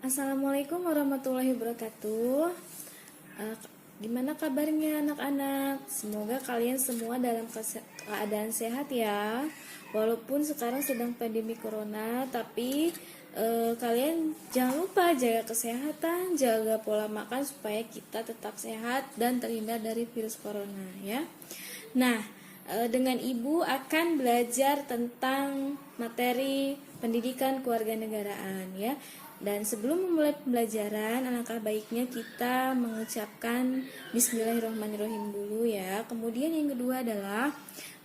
Assalamualaikum warahmatullahi wabarakatuh. Gimana kabarnya anak-anak? Semoga kalian semua dalam keadaan sehat ya. Walaupun sekarang sedang pandemi corona, tapi kalian jangan lupa jaga kesehatan, jaga pola makan supaya kita tetap sehat dan terhindar dari virus corona ya. Nah, dengan Ibu akan belajar tentang materi pendidikan kewarganegaraan ya. Dan sebelum memulai pembelajaran, alangkah baiknya kita mengucapkan Bismillahirrahmanirrahim dulu ya. Kemudian yang kedua adalah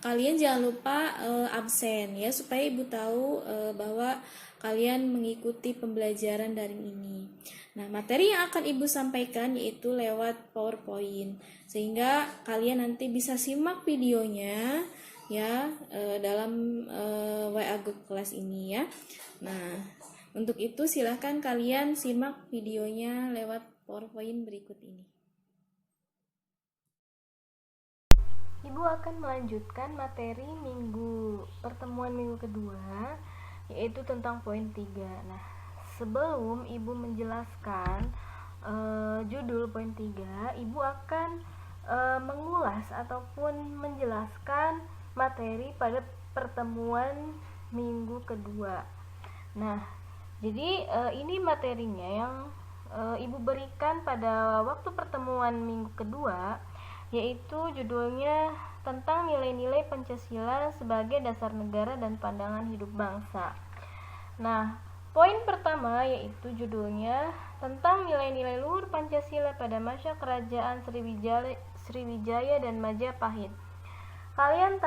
kalian jangan lupa absen ya, supaya Ibu tahu bahwa kalian mengikuti pembelajaran daring ini. Nah, materi yang akan Ibu sampaikan yaitu lewat PowerPoint, sehingga kalian nanti bisa simak videonya ya dalam WA Group kelas ini ya. Nah, untuk itu silahkan kalian simak videonya lewat PowerPoint berikut ini. Ibu akan melanjutkan materi pertemuan minggu kedua, yaitu tentang poin 3. Nah, sebelum Ibu menjelaskan judul poin 3, Ibu akan mengulas ataupun menjelaskan materi pada pertemuan minggu kedua. Nah, jadi ini materinya yang Ibu berikan pada waktu pertemuan minggu kedua, yaitu judulnya tentang nilai-nilai Pancasila sebagai dasar negara dan pandangan hidup bangsa. Nah, poin pertama yaitu judulnya tentang nilai-nilai luhur Pancasila pada masa kerajaan Sriwijaya dan Majapahit. Kalian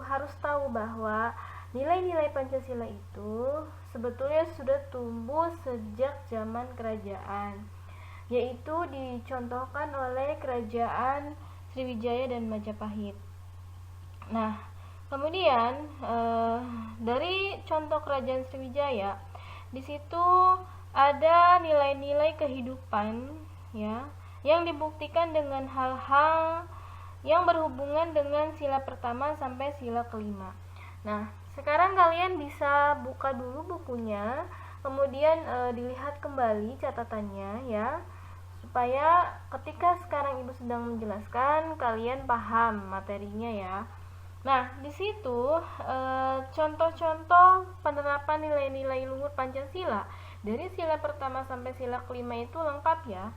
harus tahu bahwa nilai-nilai Pancasila itu sebetulnya sudah tumbuh sejak zaman kerajaan, yaitu dicontohkan oleh kerajaan Sriwijaya dan Majapahit. Nah, kemudian dari contoh kerajaan Sriwijaya, di situ ada nilai-nilai kehidupan ya, yang dibuktikan dengan hal-hal yang berhubungan dengan sila pertama sampai sila kelima. Nah, sekarang kalian bisa buka dulu bukunya, kemudian dilihat kembali catatannya ya, supaya ketika sekarang Ibu sedang menjelaskan kalian paham materinya ya. Nah, di situ contoh-contoh penerapan nilai-nilai luhur Pancasila dari sila pertama sampai sila kelima itu lengkap ya.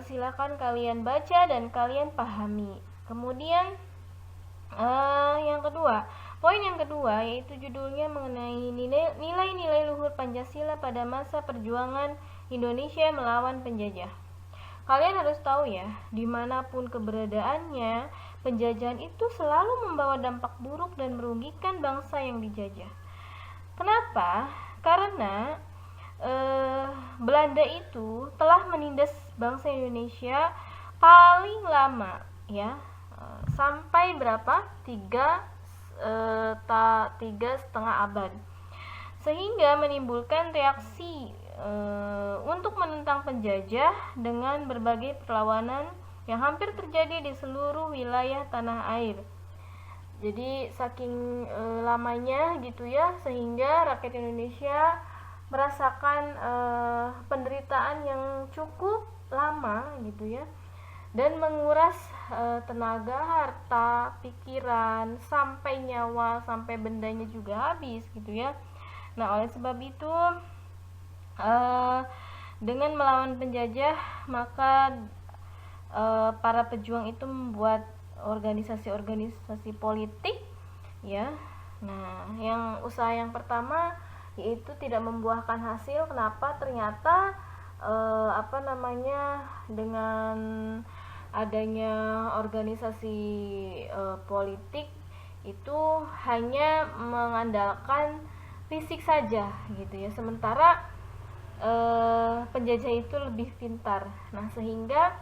Silakan kalian baca dan kalian pahami. Kemudian poin yang kedua yaitu judulnya mengenai nilai-nilai luhur Pancasila pada masa perjuangan Indonesia melawan penjajah. Kalian harus tahu ya, dimanapun keberadaannya, penjajahan itu selalu membawa dampak buruk dan merugikan bangsa yang dijajah. Kenapa? Karena Belanda itu telah menindas bangsa Indonesia paling lama ya, sampai berapa? 3,5 abad, sehingga menimbulkan reaksi untuk menentang penjajah dengan berbagai perlawanan yang hampir terjadi di seluruh wilayah tanah air. Jadi saking lamanya gitu ya, sehingga rakyat Indonesia merasakan penderitaan yang cukup lama gitu ya, dan menguras tenaga, harta, pikiran, sampai nyawa, sampai bendanya juga habis gitu ya. Nah, oleh sebab itu dengan melawan penjajah, maka para pejuang itu membuat organisasi-organisasi politik ya. Nah, usaha yang pertama yaitu tidak membuahkan hasil. Kenapa? Ternyata dengan adanya organisasi politik itu hanya mengandalkan fisik saja gitu ya, sementara penjajah itu lebih pintar. Nah, sehingga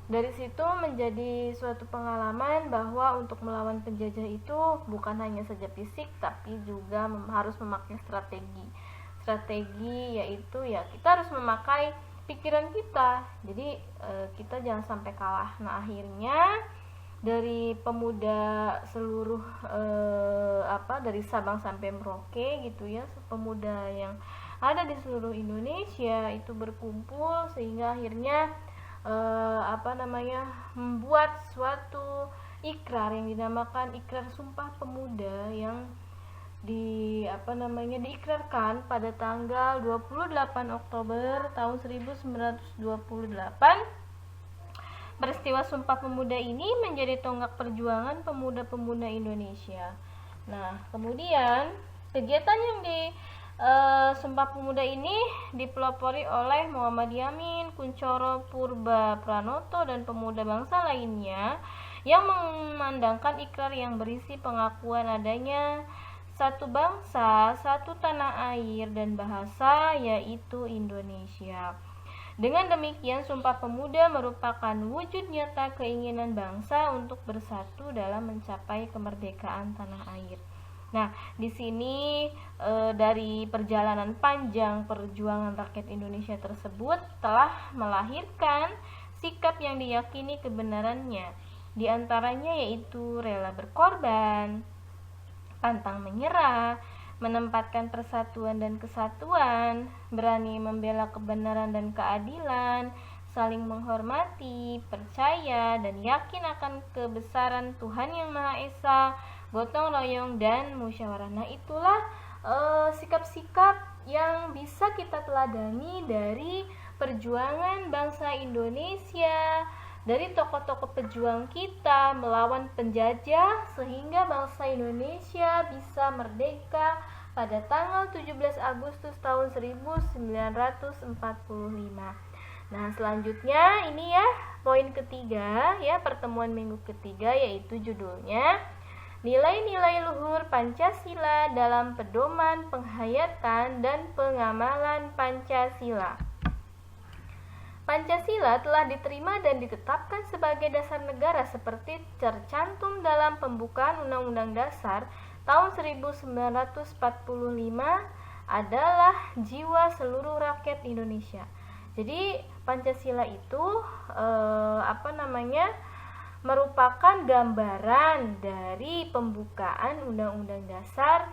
dari situ menjadi suatu pengalaman bahwa untuk melawan penjajah itu bukan hanya saja fisik, tapi juga harus memakai strategi yaitu ya kita harus memakai pikiran kita. Jadi kita jangan sampai kalah. Nah, akhirnya dari pemuda seluruh dari Sabang sampai Merauke gitu ya, pemuda yang ada di seluruh Indonesia itu berkumpul sehingga akhirnya membuat suatu ikrar yang dinamakan Ikrar Sumpah Pemuda yang diikrarkan pada tanggal 28 Oktober tahun 1928. Peristiwa Sumpah Pemuda ini menjadi tonggak perjuangan pemuda-pemuda Indonesia. Nah, kemudian kegiatan yang di Sumpah Pemuda ini dipelopori oleh Muhammad Yamin, Kuncoro Purba Pranoto, dan pemuda bangsa lainnya yang memandangkan ikrar yang berisi pengakuan adanya satu bangsa, satu tanah air, dan bahasa, yaitu Indonesia. Dengan demikian, Sumpah Pemuda merupakan wujud nyata keinginan bangsa untuk bersatu dalam mencapai kemerdekaan tanah air. Nah, di sini dari perjalanan panjang perjuangan rakyat Indonesia tersebut telah melahirkan sikap yang diyakini kebenarannya. Di antaranya yaitu rela berkorban, pantang menyerah, menempatkan persatuan dan kesatuan, berani membela kebenaran dan keadilan, saling menghormati, percaya, dan yakin akan kebesaran Tuhan Yang Maha Esa, gotong royong, dan musyawarah. Nah, itulah sikap-sikap yang bisa kita teladani dari perjuangan bangsa Indonesia, dari tokoh-tokoh pejuang kita melawan penjajah sehingga bangsa Indonesia bisa merdeka pada tanggal 17 Agustus tahun 1945. Nah, selanjutnya ini ya poin ketiga ya, pertemuan minggu ketiga, yaitu judulnya Nilai-nilai luhur Pancasila dalam pedoman penghayatan dan pengamalan Pancasila. Pancasila telah diterima dan ditetapkan sebagai dasar negara seperti tercantum dalam pembukaan Undang-Undang Dasar tahun 1945 adalah jiwa seluruh rakyat Indonesia. Jadi Pancasila itu merupakan gambaran dari pembukaan Undang-Undang Dasar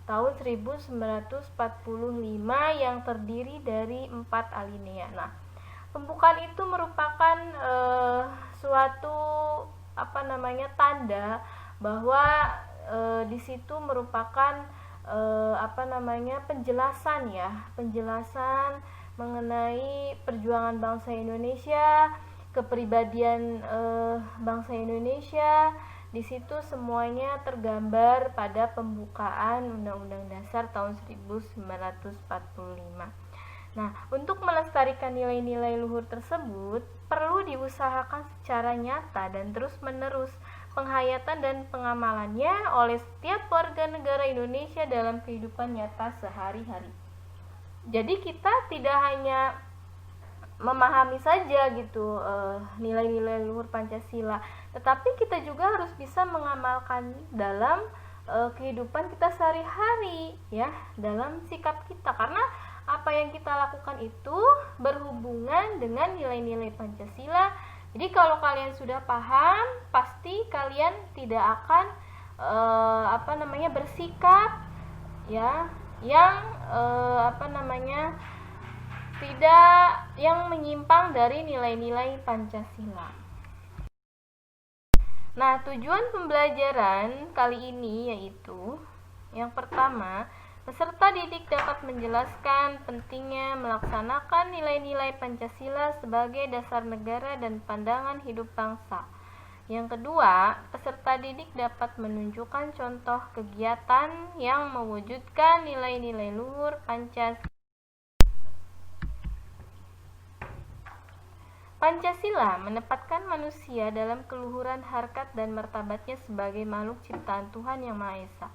tahun 1945 yang terdiri dari 4 alinea. Nah, pembukaan itu merupakan suatu tanda bahwa di situ merupakan penjelasan mengenai perjuangan bangsa Indonesia, kepribadian bangsa Indonesia. Di situ semuanya tergambar pada pembukaan Undang-Undang Dasar tahun 1945. Nah, untuk melestarikan nilai-nilai luhur tersebut, perlu diusahakan secara nyata dan terus-menerus penghayatan dan pengamalannya oleh setiap warga negara Indonesia dalam kehidupan nyata sehari-hari. Jadi kita tidak hanya memahami saja gitu nilai-nilai luhur Pancasila, tetapi kita juga harus bisa mengamalkan dalam kehidupan kita sehari-hari ya, dalam sikap kita, karena apa yang kita lakukan itu berhubungan dengan nilai-nilai Pancasila. Jadi kalau kalian sudah paham, pasti kalian tidak akan bersikap ya yang tidak yang menyimpang dari nilai-nilai Pancasila. Nah, tujuan pembelajaran kali ini yaitu yang pertama, peserta didik dapat menjelaskan pentingnya melaksanakan nilai-nilai Pancasila sebagai dasar negara dan pandangan hidup bangsa. Yang kedua, peserta didik dapat menunjukkan contoh kegiatan yang mewujudkan nilai-nilai luhur Pancasila. Pancasila menempatkan manusia dalam keluhuran harkat dan martabatnya sebagai makhluk ciptaan Tuhan Yang Maha Esa.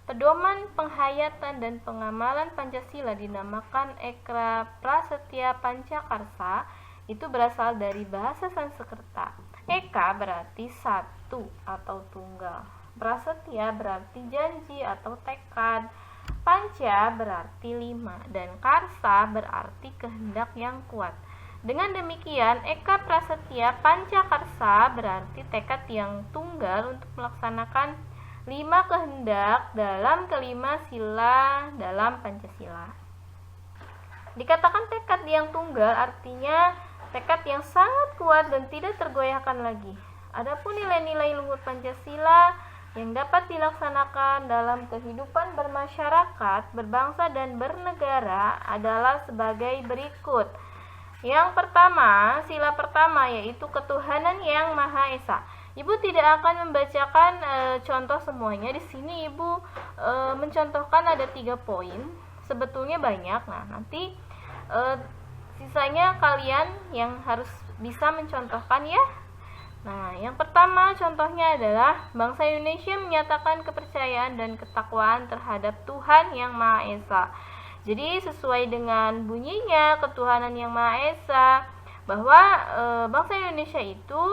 Pedoman penghayatan dan pengamalan Pancasila dinamakan Ekra Prasetya Pancakarsa. Itu berasal dari bahasa Sanskerta. Eka berarti satu atau tunggal, prasetya berarti janji atau tekad, panca berarti 5, dan karsa berarti kehendak yang kuat. Dengan demikian, Eka Prasetya Pancakarsa berarti tekad yang tunggal untuk melaksanakan 5 kehendak dalam kelima sila dalam Pancasila. Dikatakan tekad yang tunggal artinya tekad yang sangat kuat dan tidak tergoyahkan lagi. Adapun nilai-nilai luhur Pancasila yang dapat dilaksanakan dalam kehidupan bermasyarakat, berbangsa dan bernegara adalah sebagai berikut. Yang pertama, sila pertama yaitu ketuhanan yang Maha Esa. Ibu tidak akan membacakan contoh semuanya. Di sini Ibu mencontohkan ada 3 poin. Sebetulnya banyak. Nah, nanti sisanya kalian yang harus bisa mencontohkan ya. Nah, yang pertama contohnya adalah bangsa Indonesia menyatakan kepercayaan dan ketakwaan terhadap Tuhan Yang Maha Esa. Jadi sesuai dengan bunyinya ketuhanan Yang Maha Esa, bahwa bangsa Indonesia itu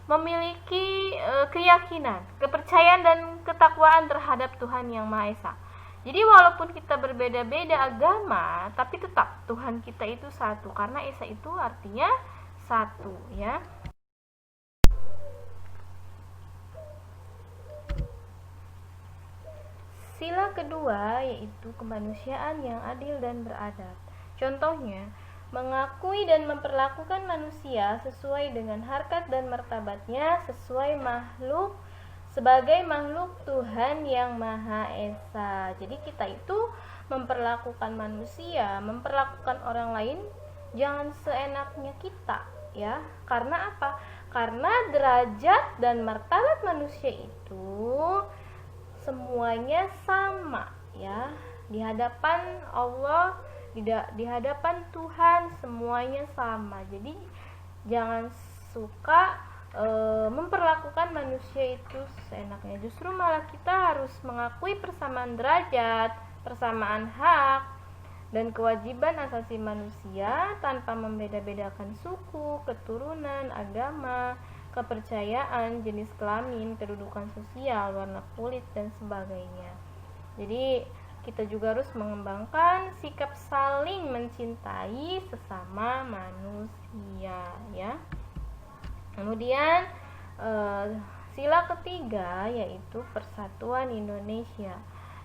memiliki keyakinan, kepercayaan dan ketakwaan terhadap Tuhan Yang Maha Esa. Jadi walaupun kita berbeda-beda agama, tapi tetap Tuhan kita itu satu, karena Esa itu artinya satu ya. Sila kedua yaitu kemanusiaan yang adil dan beradab. Contohnya, mengakui dan memperlakukan manusia sesuai dengan harkat dan martabatnya sebagai makhluk Tuhan Yang Maha Esa. Jadi kita itu memperlakukan manusia, memperlakukan orang lain jangan seenaknya kita ya. Karena apa? Karena derajat dan martabat manusia itu semuanya sama ya, di hadapan Allah, di hadapan Tuhan semuanya sama. Jadi jangan suka memperlakukan manusia itu seenaknya. Justru malah kita harus mengakui persamaan derajat, persamaan hak dan kewajiban asasi manusia tanpa membeda-bedakan suku, keturunan, agama, kepercayaan, jenis kelamin, kedudukan sosial, warna kulit, dan sebagainya. Jadi kita juga harus mengembangkan sikap saling mencintai sesama manusia ya. Kemudian sila ketiga yaitu persatuan Indonesia.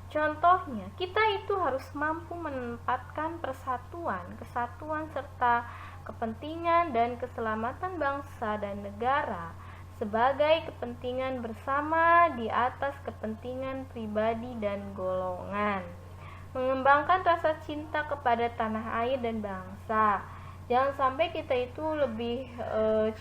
Contohnya, kita itu harus mampu menempatkan persatuan, kesatuan serta kepentingan dan keselamatan bangsa dan negara sebagai kepentingan bersama di atas kepentingan pribadi dan golongan. Mengembangkan rasa cinta kepada tanah air dan bangsa. Jangan sampai kita itu lebih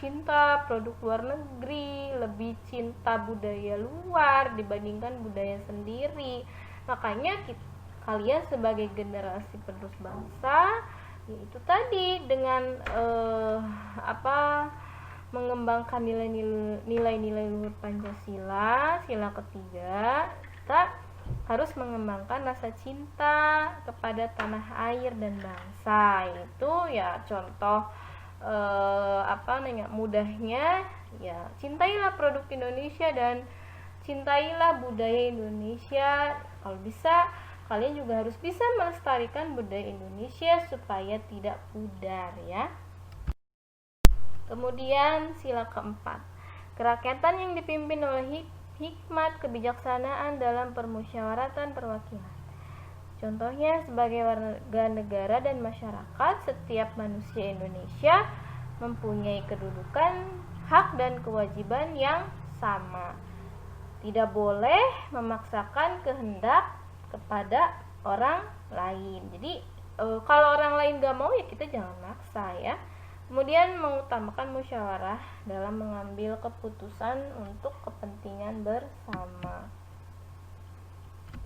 cinta produk luar negeri, lebih cinta budaya luar dibandingkan budaya sendiri. Makanya kalian sebagai generasi penerus bangsa yaitu tadi dengan mengembangkan nilai-nilai luhur Pancasila, sila ketiga, kita harus mengembangkan rasa cinta kepada tanah air dan bangsa. Itu ya contoh mudahnya ya, cintailah produk Indonesia dan cintailah budaya Indonesia. Kalau bisa kalian juga harus bisa melestarikan budaya Indonesia supaya tidak pudar ya. Kemudian sila keempat, kerakyatan yang dipimpin oleh hikmat kebijaksanaan dalam permusyawaratan perwakilan. Contohnya, sebagai warga negara dan masyarakat, setiap manusia Indonesia mempunyai kedudukan, hak dan kewajiban yang sama. Tidak boleh memaksakan kehendak kepada orang lain. Jadi kalau orang lain gak mau ya kita jangan maksa ya. Kemudian mengutamakan musyawarah dalam mengambil keputusan untuk kepentingan bersama.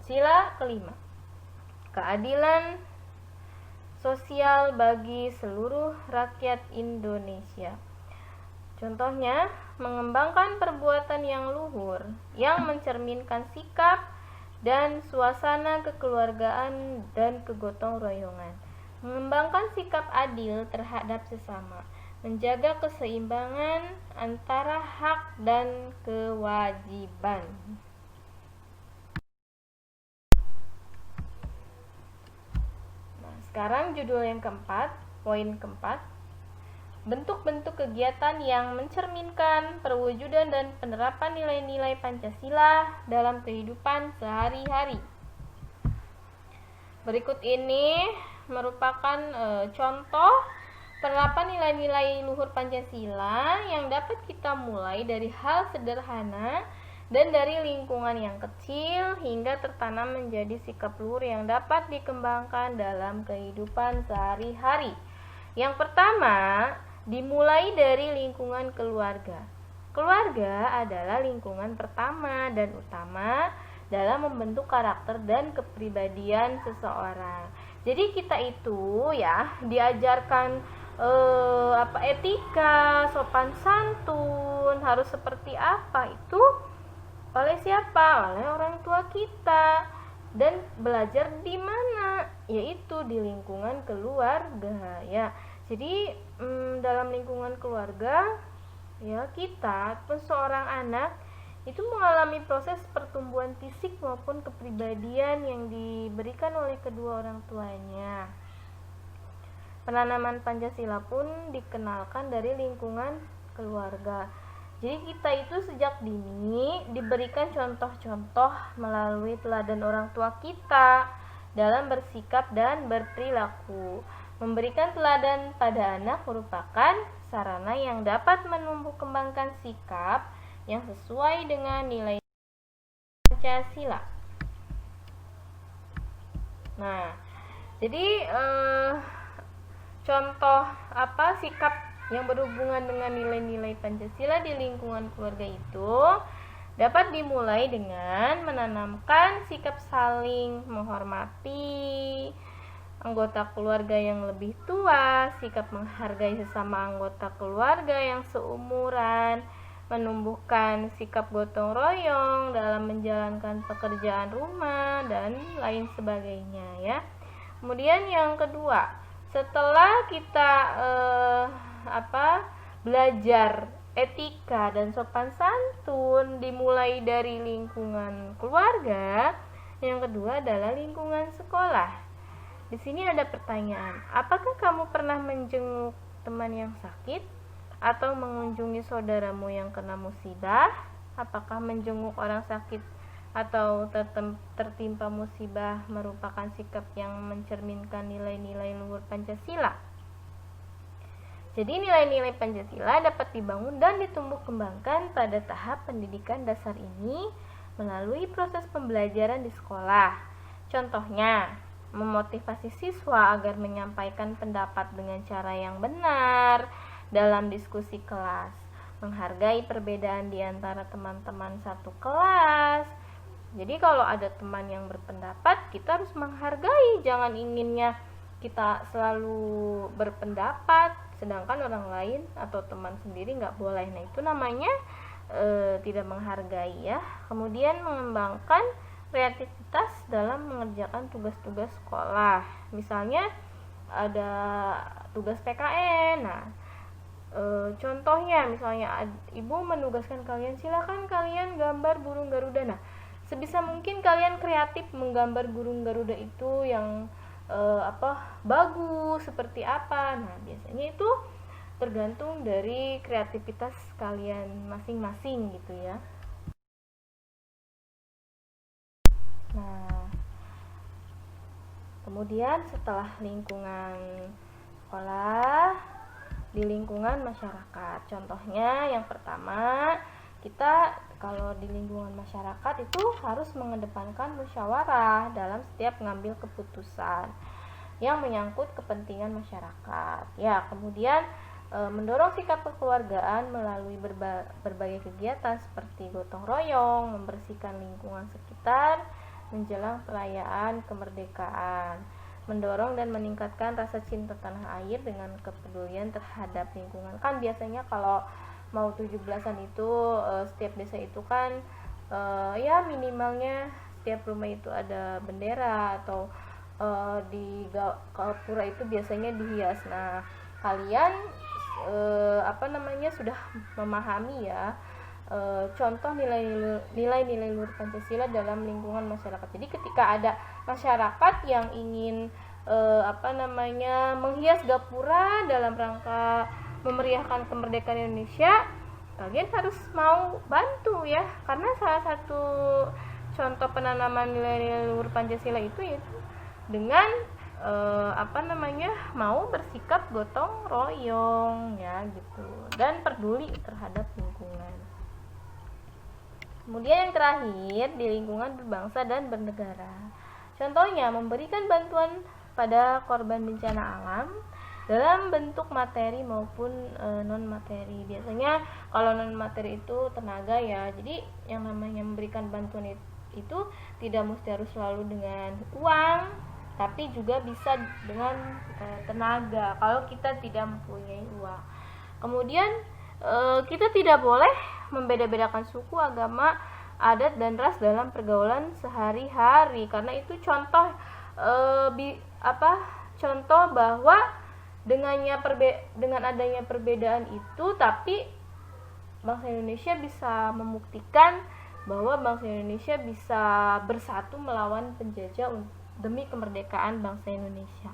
Sila kelima, keadilan sosial bagi seluruh rakyat Indonesia. Contohnya, mengembangkan perbuatan yang luhur yang mencerminkan sikap dan suasana kekeluargaan dan kegotong royongan. Mengembangkan sikap adil terhadap sesama, menjaga keseimbangan antara hak dan kewajiban. Nah, sekarang judul yang keempat, poin keempat, bentuk-bentuk kegiatan yang mencerminkan perwujudan dan penerapan nilai-nilai Pancasila dalam kehidupan sehari-hari. Berikut ini merupakan contoh penerapan nilai-nilai luhur Pancasila yang dapat kita mulai dari hal sederhana dan dari lingkungan yang kecil hingga tertanam menjadi sikap luhur yang dapat dikembangkan dalam kehidupan sehari-hari. Yang pertama, dimulai dari lingkungan keluarga. Keluarga adalah lingkungan pertama dan utama dalam membentuk karakter dan kepribadian seseorang. Jadi kita itu ya diajarkan etika, sopan santun, harus seperti apa itu oleh siapa? Oleh orang tua kita. Dan belajar di mana? Yaitu di lingkungan keluarga ya. Jadi dalam lingkungan keluarga ya kita seorang anak itu mengalami proses pertumbuhan fisik maupun kepribadian yang diberikan oleh kedua orang tuanya. Penanaman Pancasila pun dikenalkan dari lingkungan keluarga. Jadi kita itu sejak dini diberikan contoh-contoh melalui teladan orang tua kita dalam bersikap dan berperilaku. Memberikan teladan pada anak merupakan sarana yang dapat menumbuh kembangkan sikap yang sesuai dengan nilai Pancasila. Nah, jadi contoh sikap yang berhubungan dengan nilai-nilai Pancasila di lingkungan keluarga itu dapat dimulai dengan menanamkan sikap saling menghormati anggota keluarga yang lebih tua, sikap menghargai sesama anggota keluarga yang seumuran, menumbuhkan sikap gotong royong dalam menjalankan pekerjaan rumah dan lain sebagainya ya. Kemudian yang kedua, setelah kita belajar etika dan sopan santun dimulai dari lingkungan keluarga, yang kedua adalah lingkungan sekolah. Di sini ada pertanyaan, apakah kamu pernah menjenguk teman yang sakit atau mengunjungi saudaramu yang kena musibah? Apakah menjenguk orang sakit atau tertimpa musibah merupakan sikap yang mencerminkan nilai-nilai luhur Pancasila? Jadi nilai-nilai Pancasila dapat dibangun dan ditumbuh kembangkan pada tahap pendidikan dasar ini melalui proses pembelajaran di sekolah. Contohnya, memotivasi siswa agar menyampaikan pendapat dengan cara yang benar dalam diskusi kelas, menghargai perbedaan di antara teman-teman satu kelas. Jadi kalau ada teman yang berpendapat, kita harus menghargai, jangan inginnya kita selalu berpendapat sedangkan orang lain atau teman sendiri nggak boleh. Nah, itu namanya tidak menghargai ya. Kemudian mengembangkan kreativitas dalam mengerjakan tugas-tugas sekolah. Misalnya ada tugas PKN. Nah, contohnya misalnya ibu menugaskan kalian, silakan kalian gambar burung Garuda. Nah, sebisa mungkin kalian kreatif menggambar burung Garuda itu yang bagus seperti apa. Nah, biasanya itu tergantung dari kreativitas kalian masing-masing gitu ya. Nah, kemudian setelah lingkungan sekolah, di lingkungan masyarakat. Contohnya yang pertama, kita kalau di lingkungan masyarakat itu harus mengedepankan musyawarah dalam setiap mengambil keputusan yang menyangkut kepentingan masyarakat. Ya, kemudian mendorong sikap kekeluargaan melalui berbagai kegiatan seperti gotong royong, membersihkan lingkungan sekitar menjelang perayaan kemerdekaan, mendorong dan meningkatkan rasa cinta tanah air dengan kepedulian terhadap lingkungan. Kan biasanya kalau mau 17-an itu setiap desa itu kan ya minimalnya setiap rumah itu ada bendera atau di gapura itu biasanya dihias. Nah, kalian sudah memahami ya contoh nilai-nilai luhur Pancasila dalam lingkungan masyarakat. Jadi ketika ada masyarakat yang ingin menghias gapura dalam rangka memeriahkan kemerdekaan Indonesia, kalian harus mau bantu ya, karena salah satu contoh penanaman nilai-nilai luhur Pancasila itu yaitu dengan mau bersikap gotong royong ya gitu, dan peduli terhadap lingkungan. Kemudian yang terakhir, di lingkungan berbangsa dan bernegara. Contohnya memberikan bantuan pada korban bencana alam dalam bentuk materi maupun non materi. Biasanya kalau non materi itu tenaga ya. Jadi yang namanya memberikan bantuan itu tidak mesti harus selalu dengan uang, tapi juga bisa dengan tenaga kalau kita tidak mempunyai uang. Kemudian kita tidak boleh membeda-bedakan suku, agama, adat dan ras dalam pergaulan sehari-hari, karena itu contoh contoh bahwa dengan adanya perbedaan itu, tapi bangsa Indonesia bisa membuktikan bahwa bangsa Indonesia bisa bersatu melawan penjajah demi kemerdekaan bangsa Indonesia.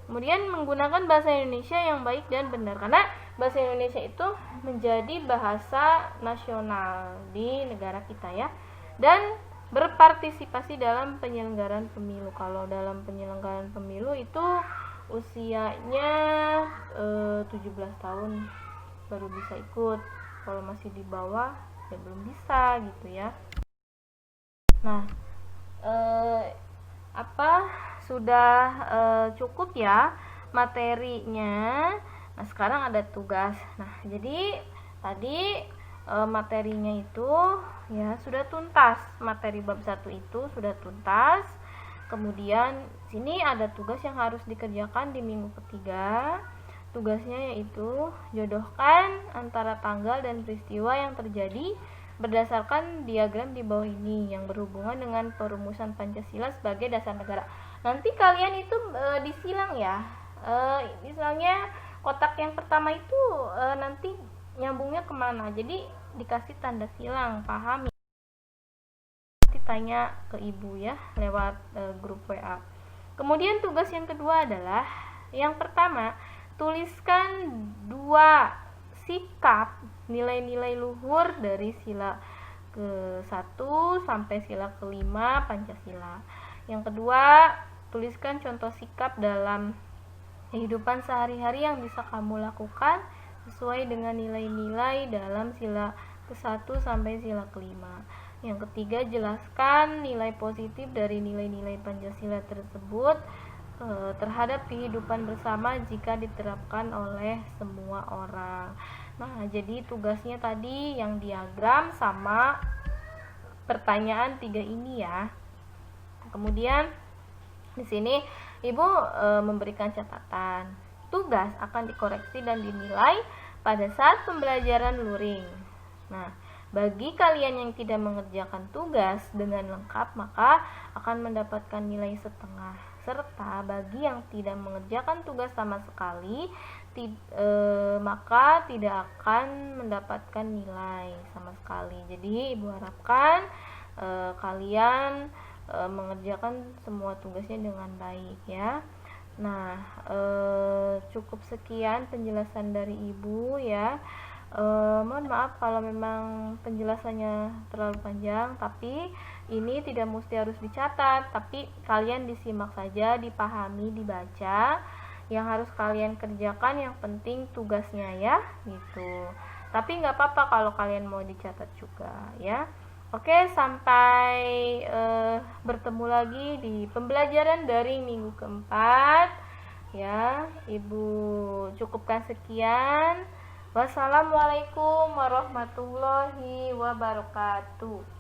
Kemudian menggunakan bahasa Indonesia yang baik dan benar, karena bahasa Indonesia itu menjadi bahasa nasional di negara kita ya. Dan berpartisipasi dalam penyelenggaraan pemilu. Kalau dalam penyelenggaraan pemilu itu usianya 17 tahun baru bisa ikut. Kalau masih di bawah ya belum bisa gitu ya. Nah, sudah cukup ya materinya. Nah, sekarang ada tugas. Nah, jadi tadi materinya itu ya sudah tuntas. Materi bab 1 itu sudah tuntas. Kemudian sini ada tugas yang harus dikerjakan di minggu ketiga. Tugasnya yaitu jodohkan antara tanggal dan peristiwa yang terjadi berdasarkan diagram di bawah ini yang berhubungan dengan perumusan Pancasila sebagai dasar negara. Nanti kalian itu disilang ya. Misalnya kotak yang pertama itu nanti nyambungnya kemana, jadi dikasih tanda silang, pahami. Nanti tanya ke ibu ya lewat grup WA. Kemudian tugas yang kedua adalah yang pertama, tuliskan 2 sikap nilai-nilai luhur dari sila ke-1 sampai sila ke-5 Pancasila. Yang kedua, tuliskan contoh sikap dalam kehidupan sehari-hari yang bisa kamu lakukan sesuai dengan nilai-nilai dalam sila ke-1 sampai sila ke-5. Yang ketiga, jelaskan nilai positif dari nilai-nilai Pancasila tersebut terhadap kehidupan bersama jika diterapkan oleh semua orang. Nah, jadi tugasnya tadi yang diagram sama pertanyaan 3 ini ya. Kemudian di sini Ibu memberikan catatan. Tugas akan dikoreksi dan dinilai pada saat pembelajaran luring. Nah, bagi kalian yang tidak mengerjakan tugas dengan lengkap maka akan mendapatkan nilai setengah. Serta bagi yang tidak mengerjakan tugas sama sekali maka tidak akan mendapatkan nilai sama sekali. Jadi Ibu harapkan kalian mengerjakan semua tugasnya dengan baik ya. Nah, cukup sekian penjelasan dari Ibu ya. Mohon maaf kalau memang penjelasannya terlalu panjang, tapi ini tidak mesti harus dicatat, tapi kalian disimak saja, dipahami, dibaca. Yang harus kalian kerjakan yang penting tugasnya ya, gitu. Tapi nggak apa-apa kalau kalian mau dicatat juga ya. Oke, sampai bertemu lagi di pembelajaran dari minggu keempat ya. Ibu cukupkan sekian. Wassalamualaikum warahmatullahi wabarakatuh.